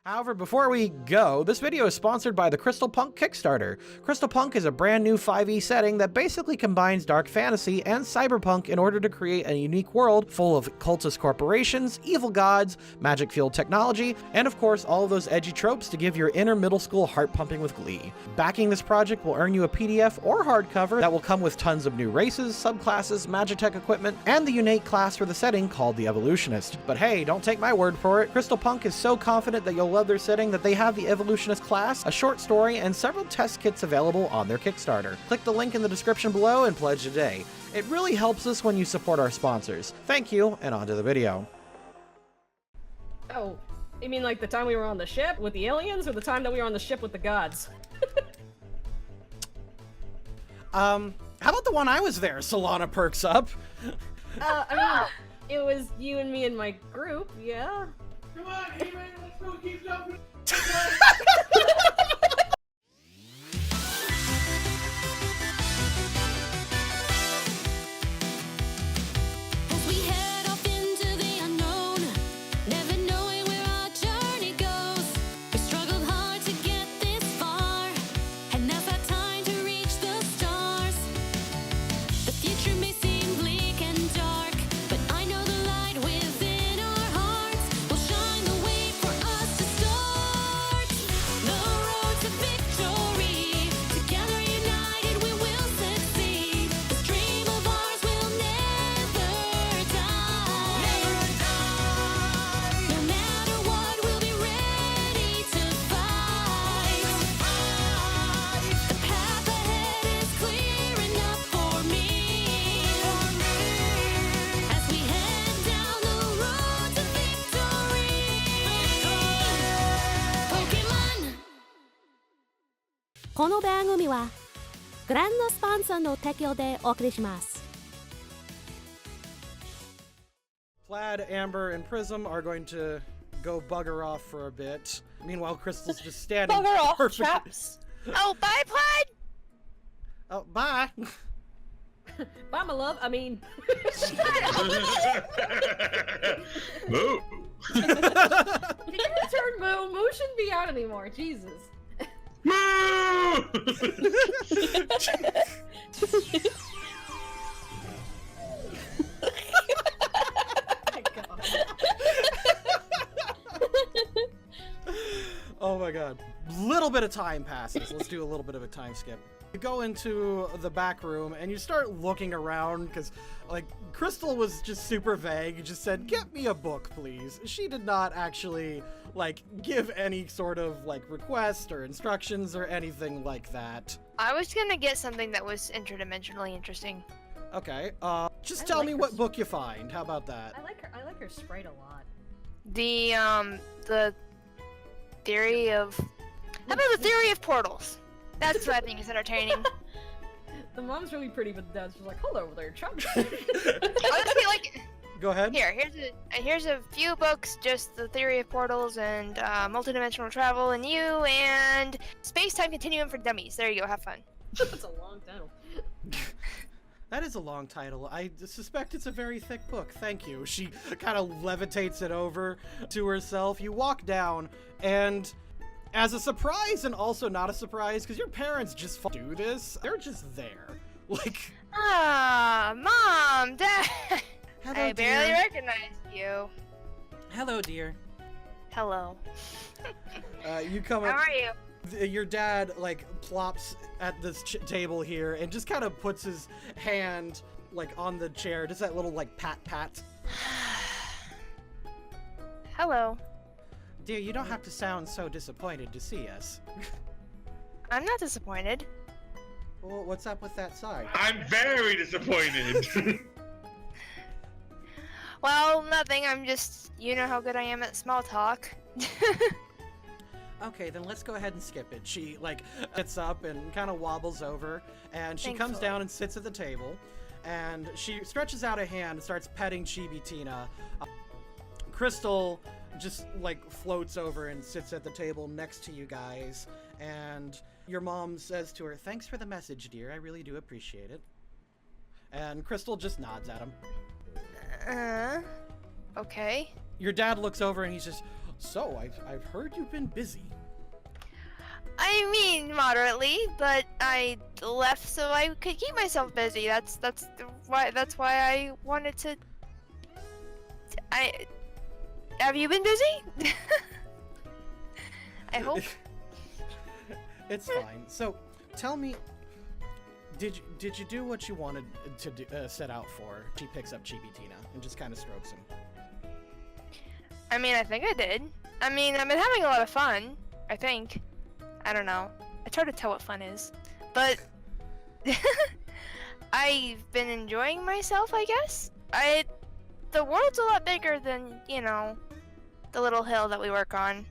However, before we go, this video is sponsored by the Crystal Punk Kickstarter. Crystal Punk is a brand new 5e setting that basically combines dark fantasy and cyberpunk in order to create a unique world full of cultist corporations, evil gods, magic-fueled technology, and of course all of those edgy tropes to give your inner middle school heart pumping with glee. Backing this project will earn you a PDF or hardcover that will come with tons of new races, subclasses, magitech equipment, and the unique class for the setting called the Evolutionist. But hey, don't take my word for it. Crystal Punk is so confident that you'll love their setting that they have the Evolutionist class, a short story, and several test kits available on their Kickstarter. Click the link in the description below and pledge today. It really helps us when you support our sponsors. Thank you, and on to the video. Oh, you mean like the time we were on the ship with the aliens, or the time that we were on the ship with the gods? How about the one I was there? Solana perks up. I mean, it was you and me and my group, yeah? Come on, hey man, let's go keep jumping. As we head off into the unknown, never knowing where our journey goes. We struggled hard to get this far, and now's our time to reach the stars. The future may seem bleak and dark, but I know the light within our hearts will shine the way for us to start. The road to victory, together united we will succeed. This dream of ours will never die. No matter what, we'll be ready to fight. The path ahead is clear enough for me. As we head down the road to victory. Pokemon! この番組はグランドスポンサーの提供でお送りします。 Plaid, Amber, and Prism are going to go bugger off for a bit. Meanwhile, Crystal's just standing Bugger off, perfect- chaps. Oh, bye, Plaid! Oh, bye! Bye, my love. I mean, Moo. can you return Moo? Moo shouldn't be out anymore. Jesus. Moo. My God. Oh my god. Little bit of time passes. Let's do a little bit of a time skip. You go into the back room and you start looking around because, like, Crystal was just super vague. Just said, "Get me a book, please." She did not actually, like, give any sort of, like, request or instructions or anything like that. I was gonna get something that was interdimensionally interesting. Okay, just I tell like me her what book you find. How about that? I like her sprite a lot. The theory of... How about the theory of portals? That's what I think is entertaining. The mom's really pretty, but the dad's just like, hello there, chump. Honestly, like, Go ahead. here's a few books, just the theory of portals and multidimensional travel and you and space-time continuum for dummies. There you go, have fun. That's a long title. That is a long title. I suspect it's a very thick book. Thank you. She kind of levitates it over to herself. You walk down, and as a surprise and also not a surprise, because your parents just do this, they're just there. Like, Ah, Mom, Dad. hello, I barely dear. recognized you. Hello, dear. Hello. You come How up. are you? Your dad, like, plops at this table here and just kind of puts his hand, like, on the chair. Just that little, like, pat. Hello. Dear, you don't have to sound so disappointed to see us. I'm not disappointed. Well, what's up with that sigh? I'm very disappointed. Well, nothing. I'm just, you know how good I am at small talk. Okay, then let's go ahead and skip it. She, like, gets up and kind of wobbles over, and she comes Thankfully. down and sits at the table, and she stretches out a hand and starts petting Chibi Tina. Crystal just, like, floats over and sits at the table next to you guys, and your mom says to her, "Thanks for the message, dear. I really do appreciate it." And Crystal just nods at him. Okay. Your dad looks over and he's just, So, I've heard you've been busy. I mean, moderately, but I left so I could keep myself busy. That's why I wanted to. Have you been busy? I hope. It's fine. So, tell me, did you do what you wanted to do, set out for? She picks up Chibi-Tina and just kind of strokes him. I mean, I think I did. I mean, I've been having a lot of fun. I think. I don't know. It's hard to tell what fun is, but I've been enjoying myself, I guess. The world's a lot bigger than, the little hill that we work on,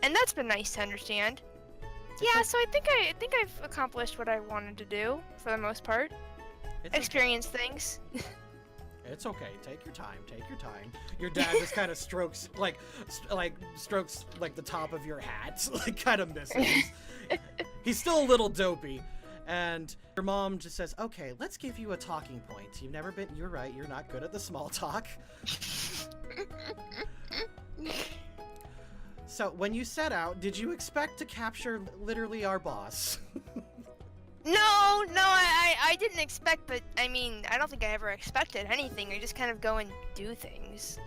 and that's been nice to understand. Yeah, so I think I've accomplished what I wanted to do for the most part. Experience things. It's okay. Take your time. Take your time. Your dad just kind of strokes strokes the top of your hat, kind of misses. He's still a little dopey, and your mom just says, "Okay, let's give you a talking point. You've never been. You're right. You're not good at the small talk." So when you set out, did you expect to capture literally our boss? No, I didn't expect, but I mean, I don't think I ever expected anything. I just kind of go and do things.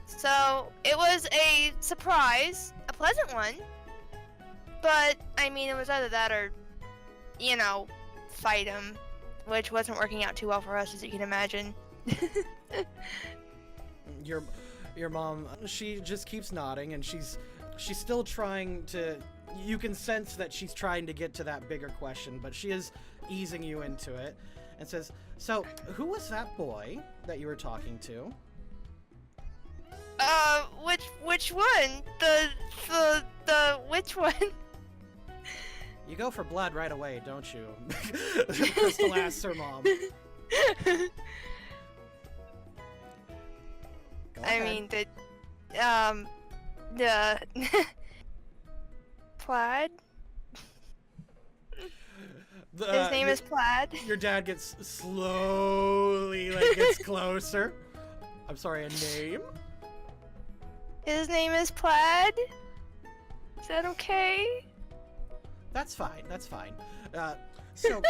So, it was a surprise, a pleasant one, but, I mean, it was either that or, fight him, which wasn't working out too well for us, as you can imagine. Your mom, she just keeps nodding, and she's still trying to. You can sense that she's trying to get to that bigger question, but she is easing you into it, and says, "So, who was that boy that you were talking to?" Which one? The which one? You go for blood right away, don't you? Crystal asks her mom. Go I ahead. mean, the Plaid? His name is Plaid. Your dad gets slowly, gets closer. I'm sorry, a name? His name is Plaid. Is that okay? That's fine, that's fine. So,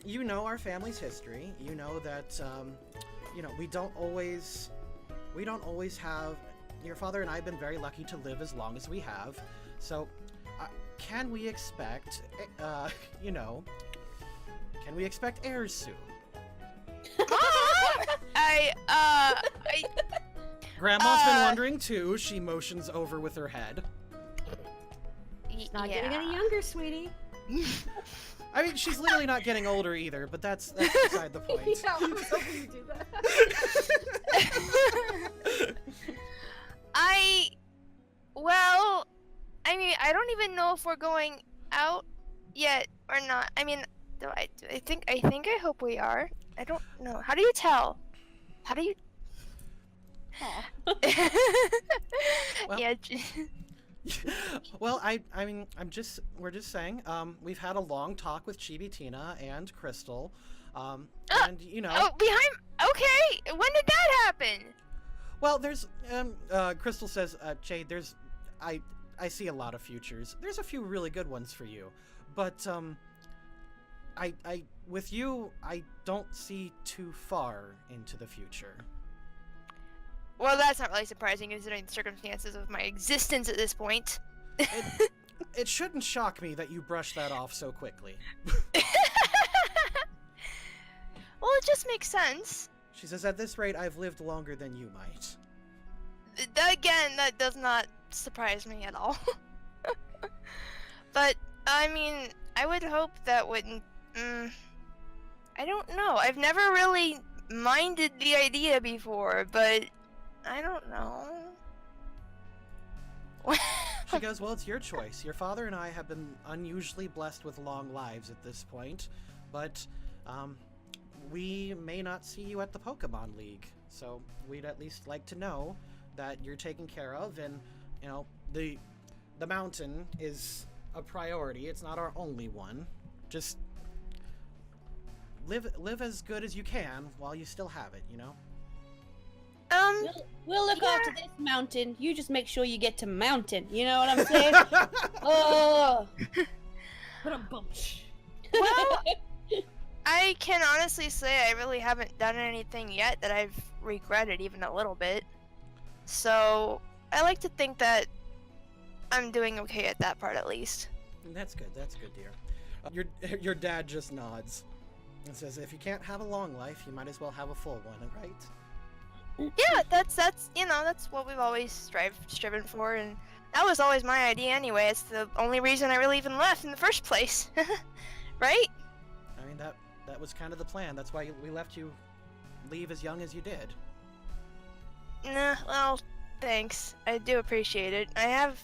you know our family's history. You know that, we don't always have. Your father and I have been very lucky to live as long as we have. So, can we expect, can we expect heirs soon? Grandma's been wondering too. She motions over with her head. Not getting any younger, sweetie. I mean, she's literally not getting older either, but that's beside the point. Yeah, I was hoping you'd do that. I mean, I don't even know if we're going out yet or not. I mean, I hope we are. I don't know. How do you tell? How do you? Well, yeah. Well, we're just saying, we've had a long talk with Chibi-Tina and Crystal, and Oh, okay, when did that happen? Well, there's, Crystal says, Jade, I see a lot of futures. There's a few really good ones for you, but, with you, I don't see too far into the future. Well, that's not really surprising considering the circumstances of my existence at this point. It shouldn't shock me that you brushed that off so quickly. Well, it just makes sense. She says, at this rate, I've lived longer than you might. Again, that does not surprise me at all. But, I mean, I would hope that wouldn't... I don't know. I've never really minded the idea before, but... I don't know. She goes, well, it's your choice. Your father and I have been unusually blessed with long lives at this point, but we may not see you at the Pokemon League, so we'd at least like to know that you're taken care of, and, the mountain is a priority. It's not our only one. Just live as good as you can while you still have it, We'll look Yeah. after this mountain. You just make sure you get to mountain. You know what I'm saying? Oh. Put a bump. Well, I can honestly say I really haven't done anything yet that I've regretted even a little bit. So I like to think that I'm doing okay at that part at least. That's good, dear. Your dad just nods and says, if you can't have a long life, you might as well have a full one, right? Yeah, that's what we've always striven for, and that was always my idea anyway. It's the only reason I really even left in the first place. Right? I mean, that was kind of the plan. That's why we left you leave as young as you did. Nah, well, thanks. I do appreciate it. I have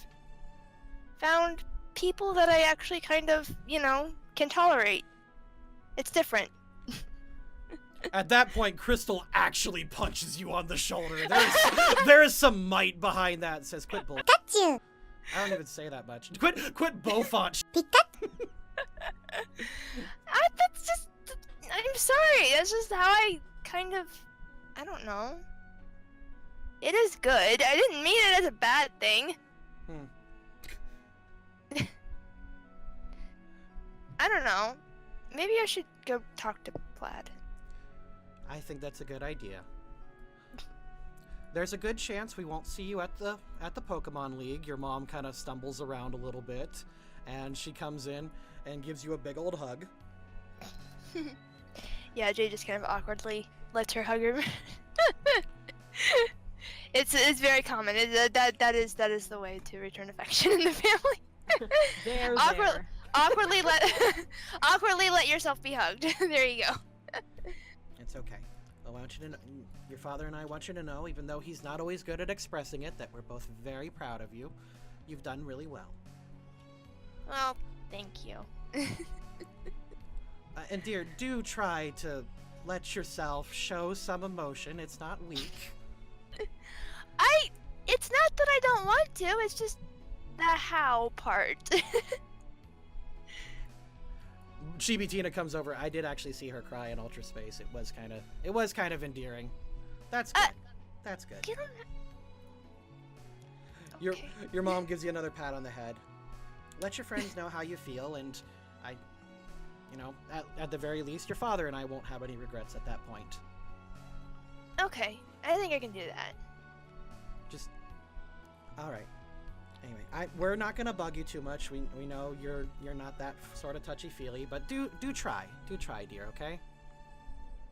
found people that I actually kind of, can tolerate. It's different. At that point, Crystal actually punches you on the shoulder. There is some might behind that. It says, quit bull. Pikachu! I don't even say that much. Quit Beaufont. That's just... I'm sorry. That's just how I kind of... I don't know. It is good. I didn't mean it as a bad thing. I don't know. Maybe I should go talk to Plaid. I think that's a good idea. There's a good chance we won't see you at the Pokemon League. Your mom kind of stumbles around a little bit, and she comes in and gives you a big old hug. Yeah, Jay just kind of awkwardly lets her hug her. It's very common. That is the way to return affection in the family. There. Awkwardly let yourself be hugged. There you go. It's okay. I want you to know, your father and I want you to know, even though he's not always good at expressing it, that we're both very proud of you. You've done really well. Well, thank you. And dear, do try to let yourself show some emotion. It's not weak. It's not that I don't want to, it's just the how part. Chibi Tina comes over. I did actually see her cry in Ultra Space. It was kind of endearing. That's good. That's good. Get on that. Your mom gives you another pat on the head. Let your friends know how you feel, and at the very least, your father and I won't have any regrets at that point. Okay, I think I can do that. Just, all right. Anyway, we're not gonna bug you too much. We know you're not that sort of touchy-feely, but do try, dear. Okay?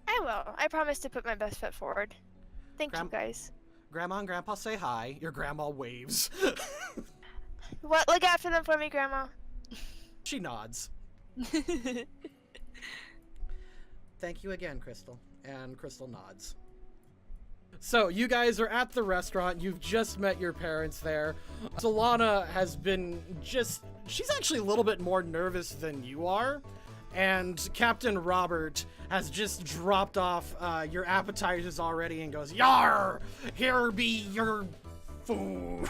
I will. I promise to put my best foot forward. Thank you guys. Grandma and Grandpa say hi. Your grandma waves. What? Look after them for me, Grandma. She nods. Thank you again, Crystal. And Crystal nods. So, you guys are at the restaurant. You've just met your parents there. Solana has been she's actually a little bit more nervous than you are. And Captain Robert has just dropped off your appetizers already and goes, "Yar! Here be your food."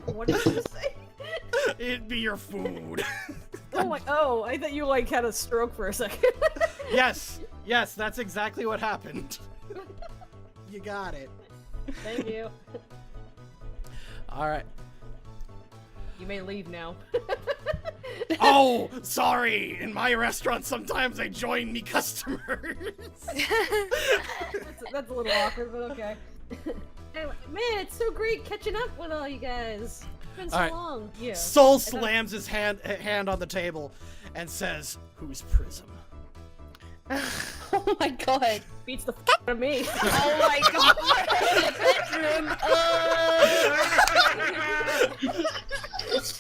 What did you say? It'd be your food. Oh, I thought you had a stroke for a second. Yes, that's exactly what happened. You got it. Thank you. All right. You may leave now. Oh, sorry. In my restaurant, sometimes they join me customers. That's a little awkward, but okay. Anyway, man, it's so great catching up with all you guys. It's been so All right. long. Yeah. Soul slams his hand on the table and says, "Who's Prism?" Oh my god. Beats the out of me. Oh my god.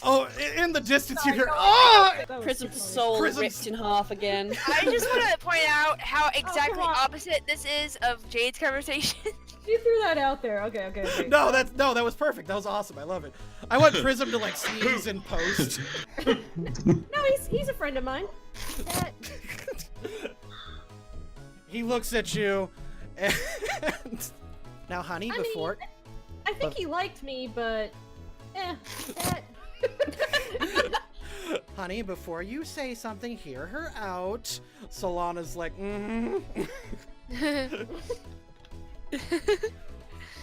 Oh, in the distance you hear, "Oh!" Prism's soul Prism's- ripped in half again. I just want to point out how exactly come on. opposite this is of Jade's conversation. You threw that out there. Okay. No, that was perfect. That was awesome. I love it. I want Prism to sneeze in post. No, he's a friend of mine. He looks at you, and now, honey, I mean, before I think he liked me, but honey, before you say something, hear her out. Solana's like,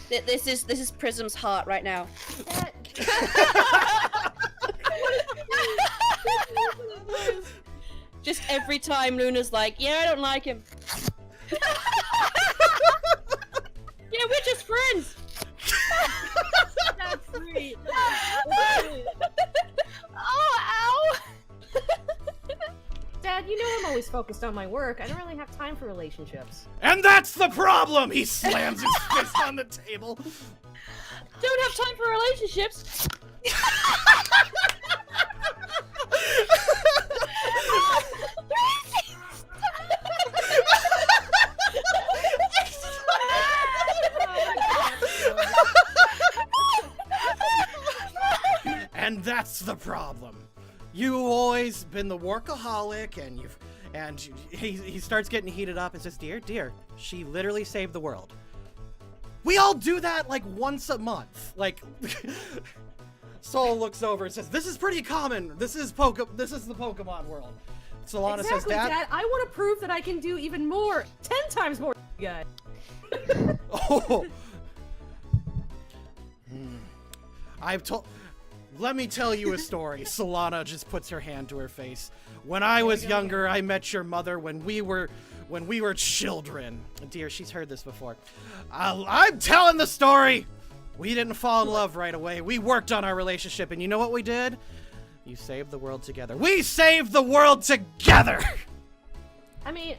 This is Prism's heart right now. Just every time Luna's like, yeah, I don't like him. Yeah, we're just friends. That's sweet. Oh, ow! Dad, you know I'm always focused on my work. I don't really have time for relationships. And that's the problem! He slams his fist on the table. Don't have time for relationships. And that's the problem. You've always been the workaholic, and he starts getting heated up and says, dear, she literally saved the world. We all do that like once a month. Like, Soul looks over and says, this is pretty common. This is the Pokemon world. Solana says, Dad, I want to prove that I can do even more, 10 times more than you guys. Oh. Let me tell you a story. Solana just puts her hand to her face. When I was younger, I met your mother when we were children. Dear, she's heard this before. I'm telling the story. We didn't fall in love right away. We worked on our relationship, and you know what we did? You saved the world together. We saved the world together. I mean,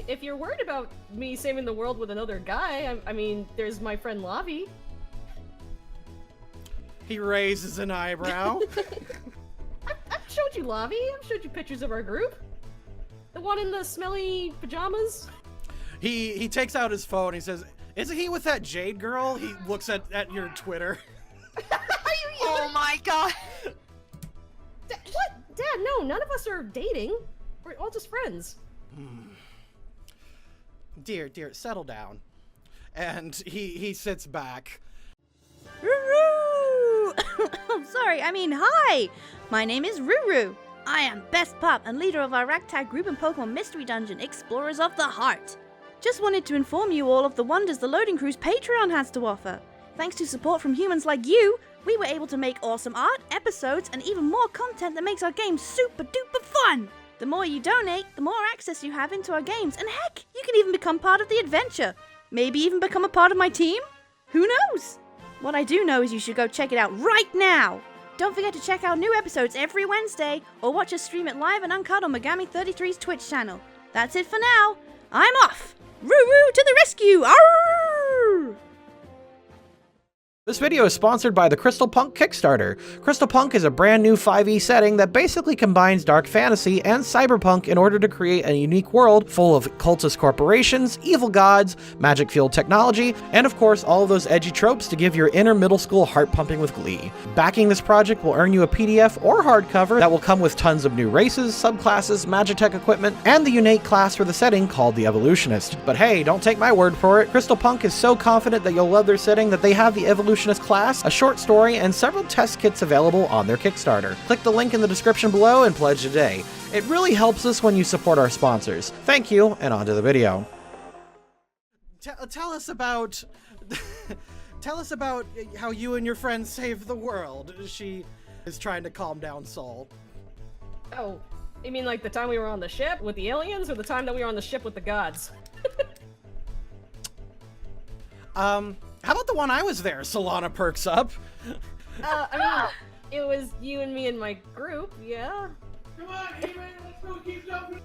if you're worried about me saving the world with another guy, I mean, there's my friend Lavi. He raises an eyebrow. I've showed you Lavi. I've showed you pictures of our group. The one in the smelly pajamas. He takes out his phone. He says, "Isn't he with that Jade girl?" He looks at your Twitter. Oh my god. What? Dad, no, none of us are dating. We're all just friends. Dear, settle down. And he sits back. Ruru! I'm sorry, I mean hi! My name is Ruru. I am Best Pup and leader of our ragtag group in Pokemon Mystery Dungeon, Explorers of the Heart. Just wanted to inform you all of the wonders the Loading Crew's Patreon has to offer. Thanks to support from humans like you, we were able to make awesome art, episodes, and even more content that makes our games super duper fun! The more you donate, the more access you have into our games, and heck, you can even become part of the adventure. Maybe even become a part of my team? Who knows? What I do know is you should go check it out right now! Don't forget to check out new episodes every Wednesday, or watch us stream it live and uncut on Megami33's Twitch channel. That's it for now. I'm off! Ruru to the rescue! Arrrrrrr! This video is sponsored by the Crystal Punk Kickstarter. Crystal Punk is a brand new 5e setting that basically combines dark fantasy and cyberpunk in order to create a unique world full of cultist corporations, evil gods, magic-fueled technology, and of course all of those edgy tropes to give your inner middle school heart pumping with glee. Backing this project will earn you a PDF or hardcover that will come with tons of new races, subclasses, magitech equipment, and the unique class for the setting called the Evolutionist. But hey, don't take my word for it. Crystal Punk is so confident that you'll love their setting that they have the Evolutionist class, a short story, and several test kits available on their Kickstarter. Click the link in the description below and pledge today. It really helps us when you support our sponsors. Thank you, and on to the video. Tell us about how you and your friends saved the world. She is trying to calm down Soul. Oh, you mean like the time we were on the ship with the aliens, or the time that we were on the ship with the gods? How about the one I was there? Solana perks up. I mean, it was you and me and my group, yeah. Come on, He-Man, let's go keep jumping.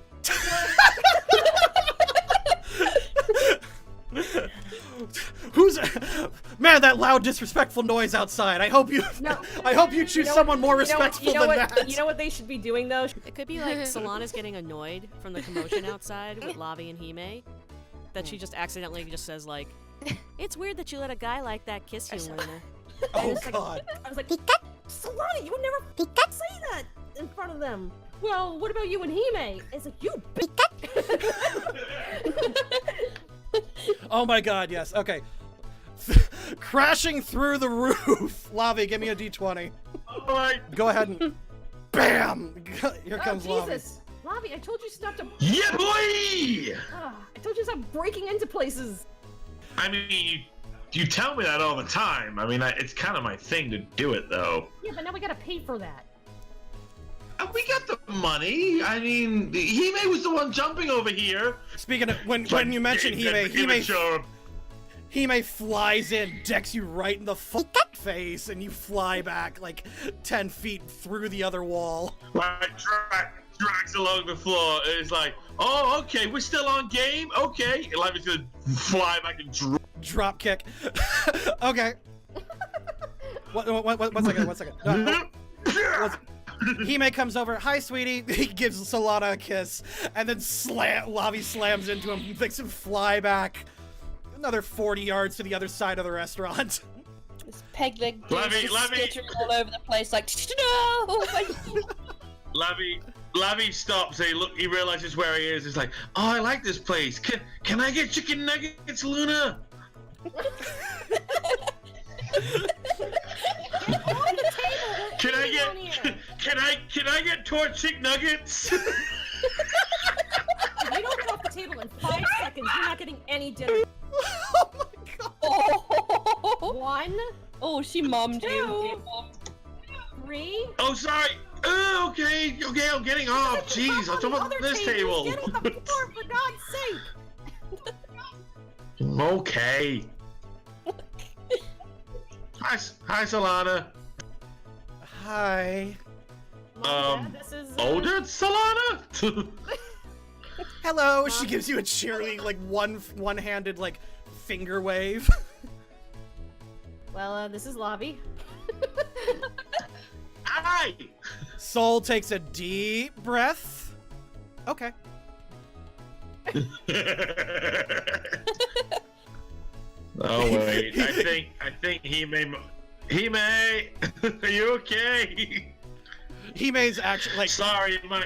Who's man? That loud, disrespectful noise outside. I hope you choose someone more respectful than that. You know what they should be doing though? It could be like Solana's getting annoyed from the commotion outside with Lavi and Hime, that she just accidentally just says like, "It's weird that you let a guy like that kiss you, Luna." Oh God! I was like, Solana, you would never say that in front of them. Well, what about you and Hime? It's like, you Oh my God! Yes. Okay. Crashing through the roof. Lavi, give me a D20. All right. Go ahead and bam! Here comes oh, Lavi. Jesus. Lavi, I told you stop to. Yeah, boy! I told you to stop breaking into places. I mean, you tell me that all the time. I mean, it's kind of my thing to do it, though. Yeah, but now we gotta pay for that. We got the money. I mean, Hime was the one jumping over here. Speaking of, when you mention Hime flies in, decks you right in the face, and you fly back like 10 feet through the other wall. Like, drags along the floor, and it's like, oh, okay, we're still on game? Okay. And Lavi's gonna fly back and Drop kick. Okay. One second. Hime comes over. Hi, sweetie. He gives Solana a kiss, and then Lavi slams into him, makes him fly back another 40 yards to the other side of the restaurant. This peg leg dude's Lavi, just Lavi. skittering all over the place like, no! Lavi stops. He realizes where he is. He's like, oh, I like this place. Can I get chicken nuggets, Luna? Can I get torch chicken nuggets? If you don't get off the table in 5 seconds, you're not getting any dinner. Oh my god. Oh. 1, Oh, she mommed Two. you. 3. Oh, sorry. Okay, I'm getting off. Jeez, I'm talking about this table. Get off the floor, for God's sake. Okay. Hi, Solana. Hi. Mom, Dad, this is Older Solana? Hello. She gives you a cheerleading, like one-handed, like finger wave. Well, this is Lavi. Hi. Soul takes a deep breath. Okay. Oh wait, I think Hime, are you okay? Hime's actually like. Sorry, my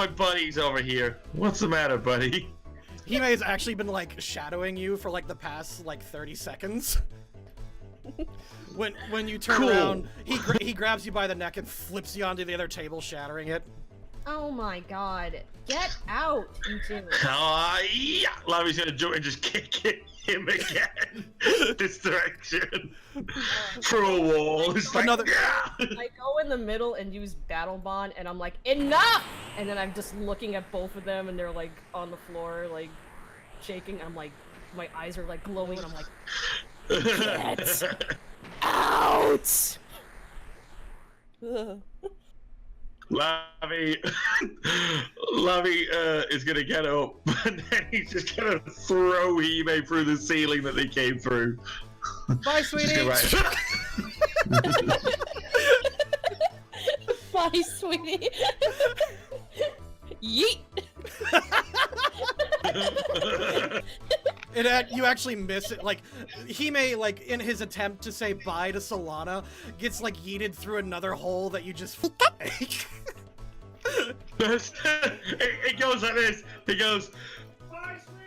buddy's over here. What's the matter, buddy? Hime's actually been like shadowing you for like the past like 30 seconds. When you turn Cool. around, he grabs you by the neck and flips you onto the other table, shattering it. Oh my God. Get out, you two. Yeah. Lavi's gonna jump and just kick him again. This direction. Through a wall. It's like, Another- yeah. I go in the middle and use Battle Bond, and I'm like, enough! And then I'm just looking at both of them, and they're like on the floor, like shaking. I'm like, my eyes are like glowing. I'm like, get out! Ugh. Lavi is gonna get up, and then he's just gonna throw Hime through the ceiling that they came through. Bye, sweetie. Bye, sweetie. Yeet. You actually miss it. Like, Hime, like, in his attempt to say bye to Solana, gets, like, yeeted through another hole that you just It goes like this. He goes, bye, sweetie.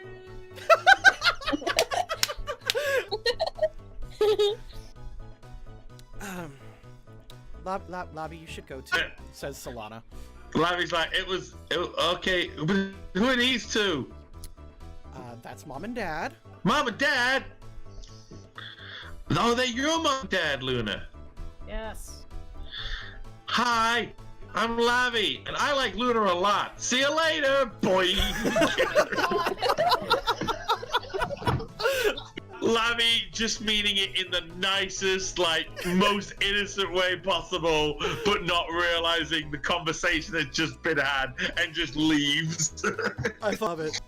Lobby, you should go too, says Solana. Lavi's like, it was okay. Who are these two? That's Mom and Dad. Mom and Dad? No, they're your mom and dad, Luna. yes. Hi, I'm Lavi, and I like Luna a lot. See you later, boy. Lavi just meaning it in the nicest, like, most innocent way possible, but not realizing the conversation has just been had and just leaves. I love it.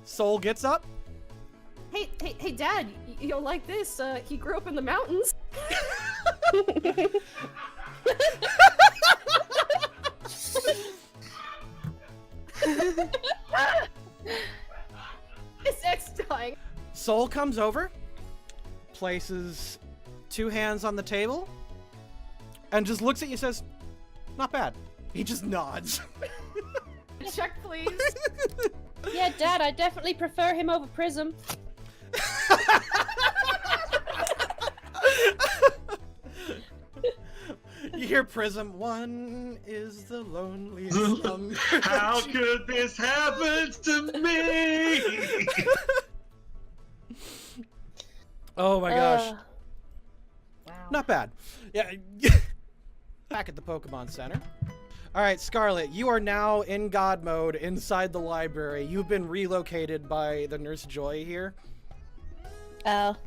Soul gets up. Hey, Dad, you don't like this? He grew up in the mountains. His ex dying. Soul comes over, places 2 hands on the table, and just looks at you and says, not bad. He just nods. Check, please. Yeah, Dad, I definitely prefer him over Prism. You hear Prism. One is the loneliest number. How could this happen to me? Oh my gosh. Wow. Not bad. Yeah. Back at the Pokemon Center. All right, Scarlet, you are now in God mode inside the library. You've been relocated by the Nurse Joy here. Oh.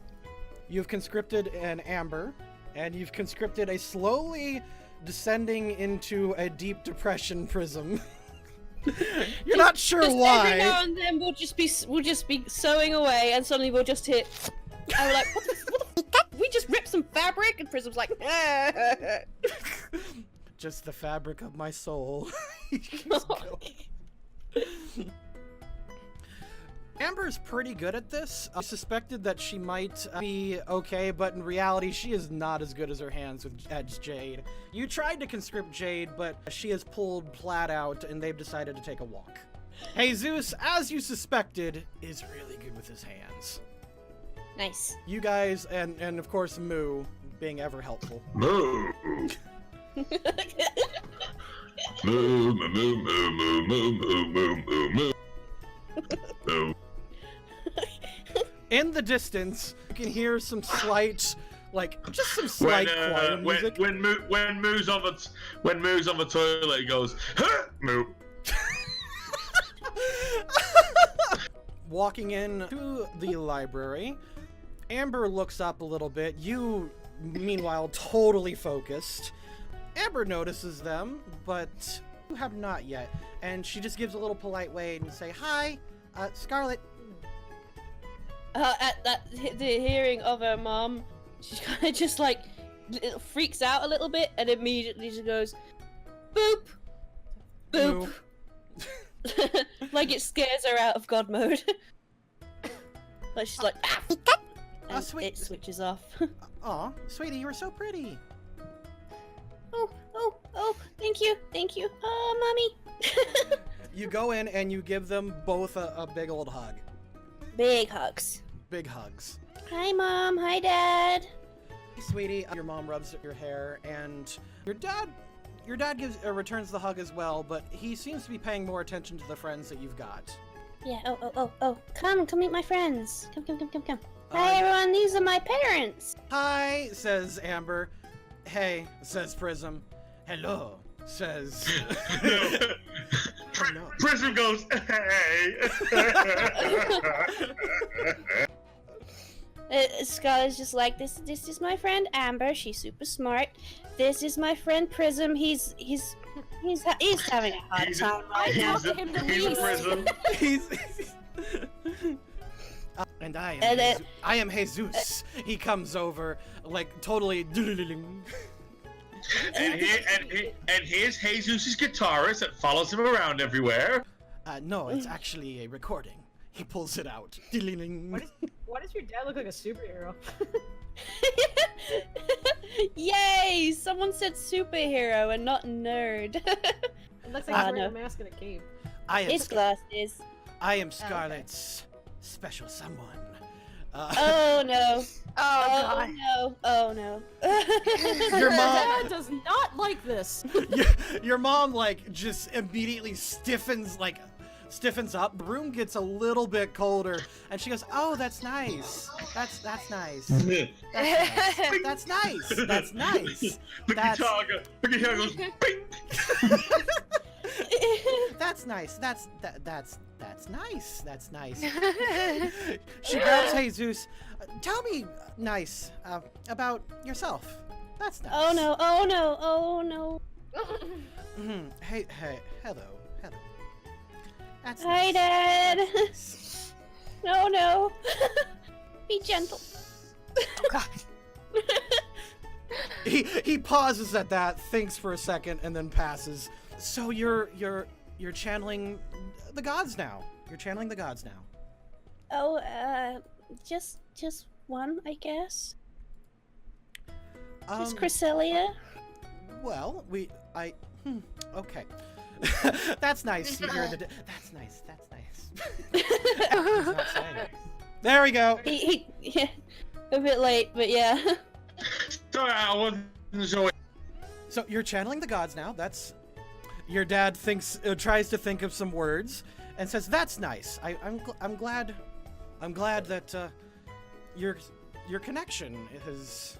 You've conscripted an Amber, and you've conscripted a slowly descending into a deep depression Prism. You're not sure Just why. every now and then we'll just be sewing away, and suddenly we'll just hit. And we're like, what the fuck? We just ripped some fabric, and Prism's like, Just the fabric of my soul. Amber's pretty good at this. I suspected that she might be okay, but in reality, she is not as good as her hands as Jade. You tried to conscript Jade, but she has pulled Plaid out, and they've decided to take a walk. Jesus, as you suspected, is really good with his hands. Nice. You guys, and of course Moo, being ever helpful. Moo. Moo, moo, moo, moo, moo, moo, moo, moo, moo. Moo. In the distance, you can hear some slight, just some slight choir music. When Moo's on the toilet, he goes, huh, Moo. Walking in to the library, Amber looks up a little bit. You, meanwhile, totally focused. Amber notices them, but you have not yet. And she just gives a little polite wave and say, "Hi, Scarlet." At the hearing of her mom, she kind of just freaks out a little bit and immediately just goes, boop, boop. Like it scares her out of God mode. Like she's like, ah, and sweet. it switches off. Aw, sweetie, you were so pretty. Oh, thank you. Mommy. You go in and you give them both a big old hug. Big hugs. Big hugs. Hi, Mom. Hi, Dad. Hey, sweetie, your mom rubs your hair, and your dad returns the hug as well, but he seems to be paying more attention to the friends that you've got. Yeah, oh. Come meet my friends. Come. Hi, everyone. These are my parents. Hi, says Amber. Hey, says Prism. Hello, says... Hello. Prism goes, hey. Scarlett's just like, this is my friend Amber. She's super smart. This is my friend Prism. He's having a hard time right now. He's a Prism. And I And am Jesus. He comes over, totally... And here's Jesus' guitarist that follows him around everywhere. No, it's actually a recording. He pulls it out. Why does your dad look like a superhero? Yay! Someone said superhero and not nerd. It looks like he's wearing a mask and a cape. His glasses. I am Scarlet's special someone. Oh no. Oh no. Your mom Dad does not like this. your mom just immediately stiffens up. The room gets a little bit colder, and she goes, "Oh, that's nice. That's nice. That's nice. That's nice. The guitar goes, bing. That's nice. That's nice. That's nice." She grabs Jesus. Tell me nice about yourself. That's nice. Oh no. Hey, hello. That's Hi, nice. Dad. That's nice. No. Be gentle. Oh god. He pauses at that, thinks for a second, and then passes. So you're channeling the gods now. You're channeling the gods now. Oh, just one, I guess. Just Cresselia. Well, okay. That's nice. You hear that's nice. He's not saying it. There we go. Yeah, a bit late, but yeah. Sorry, I wasn't sure. So you're channeling the gods now. That's your dad tries to think of some words and says, "That's nice. I'm glad that your connection has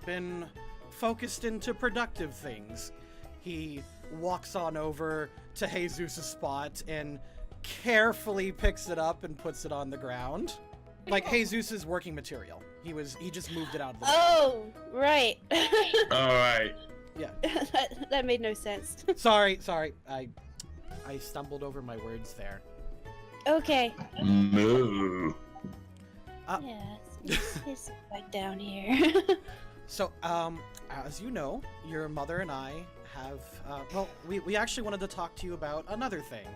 been focused into productive things." He walks on over to Jesus' spot and carefully picks it up and puts it on the ground, like Jesus' working material. He just moved it out of the way. Oh, right. All right. Yeah. that made no sense. Sorry. I stumbled over my words there. Okay. Moo. Yes, it's right down here. So, as you know, your mother and I have, we actually wanted to talk to you about another thing.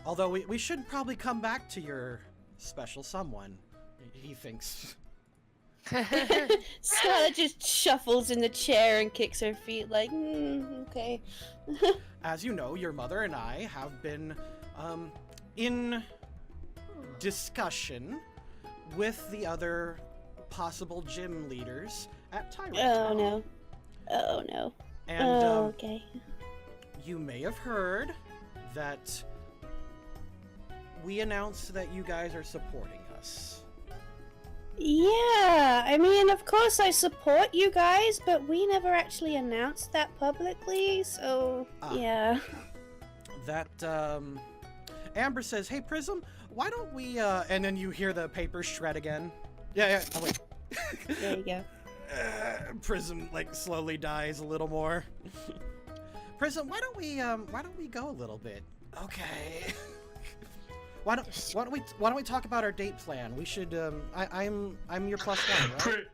Although we should probably come back to your special someone, he thinks. Scarlet just shuffles in the chair and kicks her feet like, okay. As you know, your mother and I have been, in discussion with the other possible gym leaders at Tyrant. Oh no. Oh no. And, okay. you may have heard that we announced that you guys are supporting us. Yeah, I mean, of course I support you guys, but we never actually announced that publicly, so yeah. That, Amber says, "Hey, Prism, why don't we, and then you hear the paper shred again. Yeah, oh wait. There you go. Prism, like, slowly dies a little more. Prism, why don't we go a little bit? Okay. Why don't we talk about our date plan? We should, I'm your plus one, right?